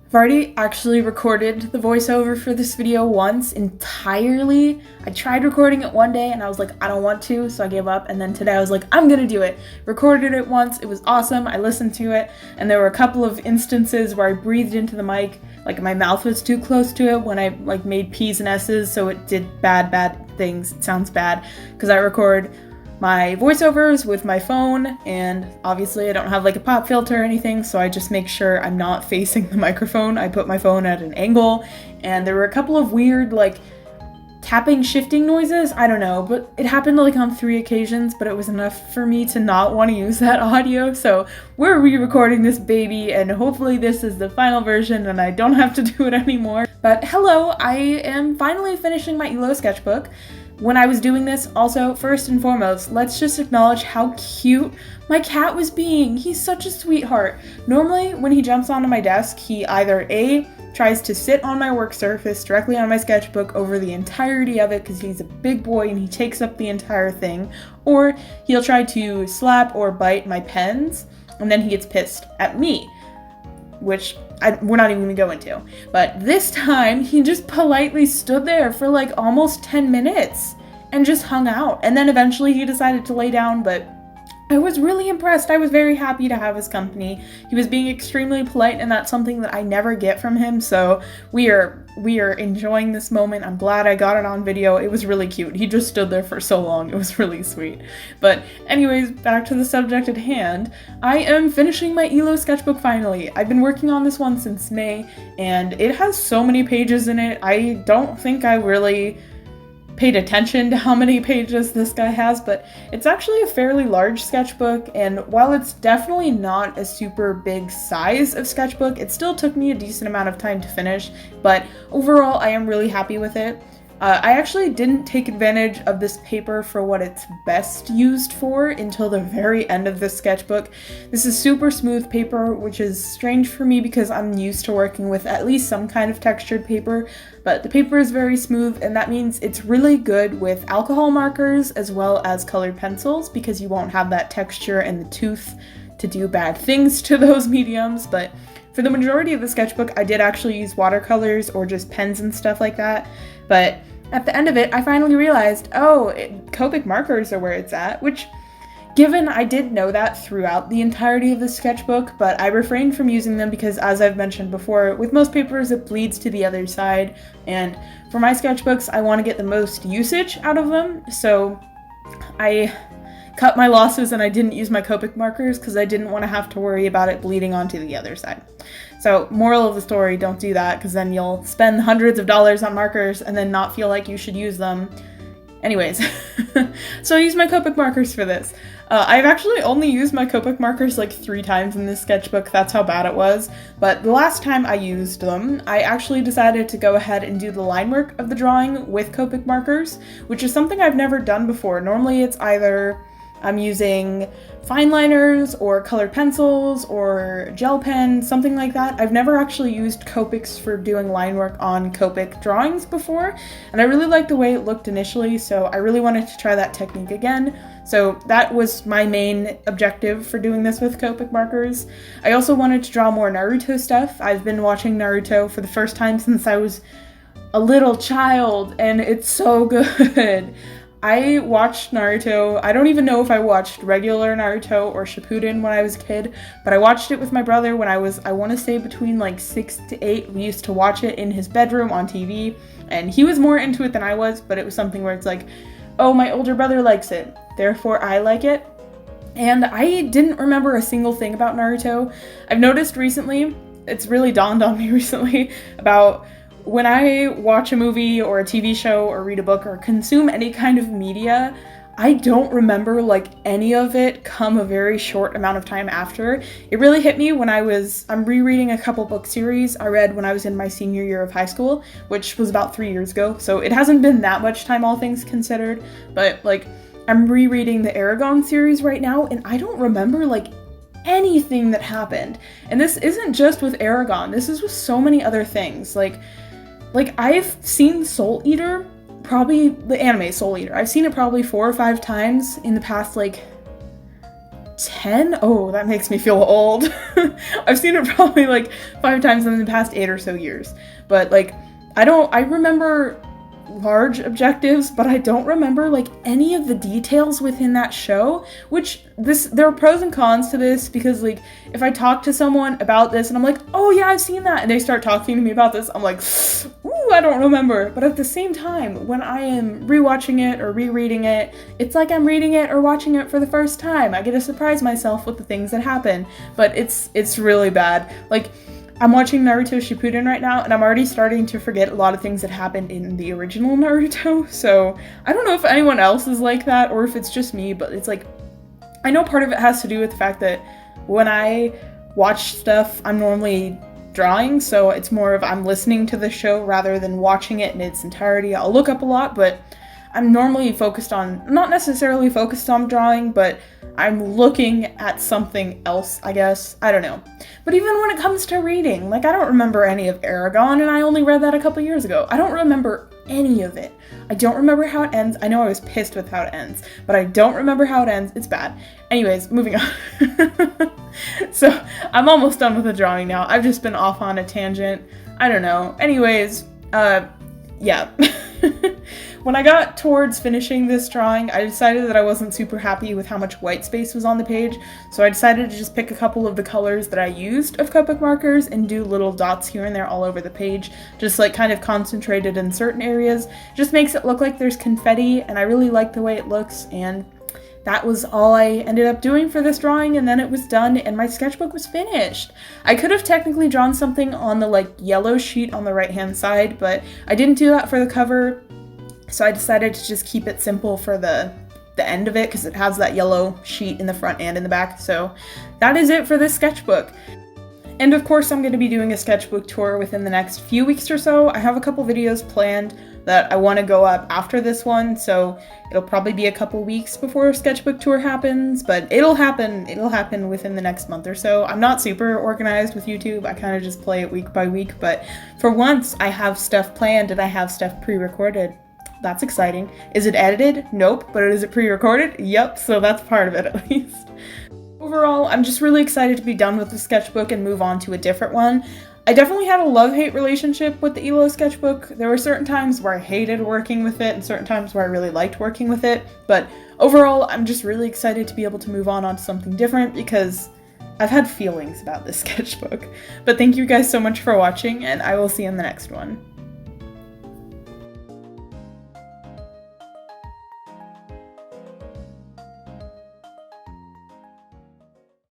I've already actually recorded the voiceover for this video once entirely. I tried recording it one day and I was like, I don't want to, so I gave up. And then today I was like, I'm gonna do it. Recorded it once, it was awesome. I listened to it, and there were a couple of instances where I breathed into the mic, like my mouth was too close to it when I like made P's and S's, so it did bad things. It sounds bad because I record my voiceovers with my phone, and obviously I don't have like a pop filter or anything, so I just make sure I'm not facing the microphone. I put my phone at an angle, and there were a couple of weird like tapping, shifting noises. I don't know, but it happened like on 3 occasions, but it was enough for me to not want to use that audio. So we're re-recording this baby, and hopefully this is the final version and I don't have to do it anymore. But hello, I am finally finishing my Illo sketchbook. When I was doing this, also, first and foremost, let's just acknowledge how cute my cat was being. He's such a sweetheart. Normally, when he jumps onto my desk, he either A, tries to sit on my work surface directly on my sketchbook over the entirety of it because he's a big boy and he takes up the entire thing, or he'll try to slap or bite my pens, and then he gets pissed at me, which we're not even gonna go into. But this time, he just politely stood there for like almost 10 minutes and just hung out. And then eventually he decided to lay down, but I was really impressed. I was very happy to have his company. He was being extremely polite, and that's something that I never get from him, so we are enjoying this moment. I'm glad I got it on video. It was really cute. He just stood there for so long. It was really sweet. But anyways, back to the subject at hand. I am finishing my Illo sketchbook finally. I've been working on this one since May, and it has so many pages in it. I don't think I really paid attention to how many pages this guy has, but it's actually a fairly large sketchbook, and while it's definitely not a super big size of sketchbook, it still took me a decent amount of time to finish, but overall I am really happy with it. I actually didn't take advantage of this paper for what it's best used for until the very end of the sketchbook. This is super smooth paper, which is strange for me because I'm used to working with at least some kind of textured paper, but the paper is very smooth, and that means it's really good with alcohol markers as well as colored pencils because you won't have that texture and the tooth to do bad things to those mediums. But for the majority of the sketchbook, I did actually use watercolors or just pens and stuff like that. But at the end of it, I finally realized, Copic markers are where it's at, which, given I did know that throughout the entirety of the sketchbook, but I refrained from using them because, as I've mentioned before, with most papers it bleeds to the other side, and for my sketchbooks, I want to get the most usage out of them, so I cut my losses and I didn't use my Copic markers because I didn't want to have to worry about it bleeding onto the other side. So, moral of the story, don't do that because then you'll spend hundreds of dollars on markers and then not feel like you should use them. Anyways, so I used my Copic markers for this. I've actually only used my Copic markers like 3 times in this sketchbook, that's how bad it was, but the last time I used them, I actually decided to go ahead and do the line work of the drawing with Copic markers, which is something I've never done before. Normally it's either I'm using fine liners or colored pencils or gel pen, something like that. I've never actually used Copics for doing line work on Copic drawings before, and I really liked the way it looked initially, so I really wanted to try that technique again. So that was my main objective for doing this with Copic markers. I also wanted to draw more Naruto stuff. I've been watching Naruto for the first time since I was a little child, and it's so good. I watched Naruto. I don't even know if I watched regular Naruto or Shippuden when I was a kid, but I watched it with my brother when I want to say between like 6 to 8. We used to watch it in his bedroom on TV, and he was more into it than I was, but it was something where it's like, oh, my older brother likes it, therefore I like it. And I didn't remember a single thing about Naruto. I've noticed recently, it's really dawned on me recently, about when I watch a movie or a TV show or read a book or consume any kind of media, I don't remember like any of it come a very short amount of time after. It really hit me when I'm rereading a couple book series I read when I was in my senior year of high school, which was about 3 years ago, so it hasn't been that much time, all things considered, but like I'm rereading the Aragon series right now, and I don't remember like anything that happened. And this isn't just with Aragon, this is with so many other things. Like I've seen Soul Eater, probably the anime Soul Eater. I've seen it probably 4 or 5 times in the past like 10? Oh, that makes me feel old. I've seen it probably like 5 times in the past 8 or so years. But like, I remember large objectives, but I don't remember like any of the details within that show, which there are pros and cons to this, because like if I talk to someone about this and I'm like, oh yeah, I've seen that, and they start talking to me about this, I'm like, ooh, I don't remember. But at the same time, when I am rewatching it or rereading it, it's like I'm reading it or watching it for the first time. I get to surprise myself with the things that happen, but it's really bad. Like, I'm watching Naruto Shippuden right now, and I'm already starting to forget a lot of things that happened in the original Naruto, so I don't know if anyone else is like that, or if it's just me, but it's like, I know part of it has to do with the fact that when I watch stuff, I'm normally drawing, so it's more of I'm listening to the show rather than watching it in its entirety. I'll look up a lot, but I'm normally not necessarily focused on drawing, but I'm looking at something else, I guess. I don't know. But even when it comes to reading, like, I don't remember any of Aragon, and I only read that a couple years ago. I don't remember any of it. I don't remember how it ends. I know I was pissed with how it ends, but I don't remember how it ends. It's bad. Anyways, moving on. So, I'm almost done with the drawing now. I've just been off on a tangent. I don't know. Anyways, yeah. When I got towards finishing this drawing, I decided that I wasn't super happy with how much white space was on the page, so I decided to just pick a couple of the colors that I used of Copic markers and do little dots here and there all over the page, just like kind of concentrated in certain areas. Just makes it look like there's confetti, and I really like the way it looks, and that was all I ended up doing for this drawing, and then it was done and my sketchbook was finished. I could have technically drawn something on the like yellow sheet on the right hand side, but I didn't do that for the cover. So I decided to just keep it simple for the end of it, because it has that yellow sheet in the front and in the back. So that is it for this sketchbook. And of course, I'm going to be doing a sketchbook tour within the next few weeks or so. I have a couple videos planned that I want to go up after this one, so it'll probably be a couple weeks before a sketchbook tour happens, but it'll happen within the next month or so. I'm not super organized with YouTube. I kind of just play it week by week, but for once I have stuff planned and I have stuff pre-recorded. That's exciting. Is it edited? Nope. But is it pre-recorded? Yep, so that's part of it at least. Overall, I'm just really excited to be done with the sketchbook and move on to a different one. I definitely had a love-hate relationship with the Illo sketchbook. There were certain times where I hated working with it and certain times where I really liked working with it, but overall, I'm just really excited to be able to move on to something different, because I've had feelings about this sketchbook. But thank you guys so much for watching, and I will see you in the next one.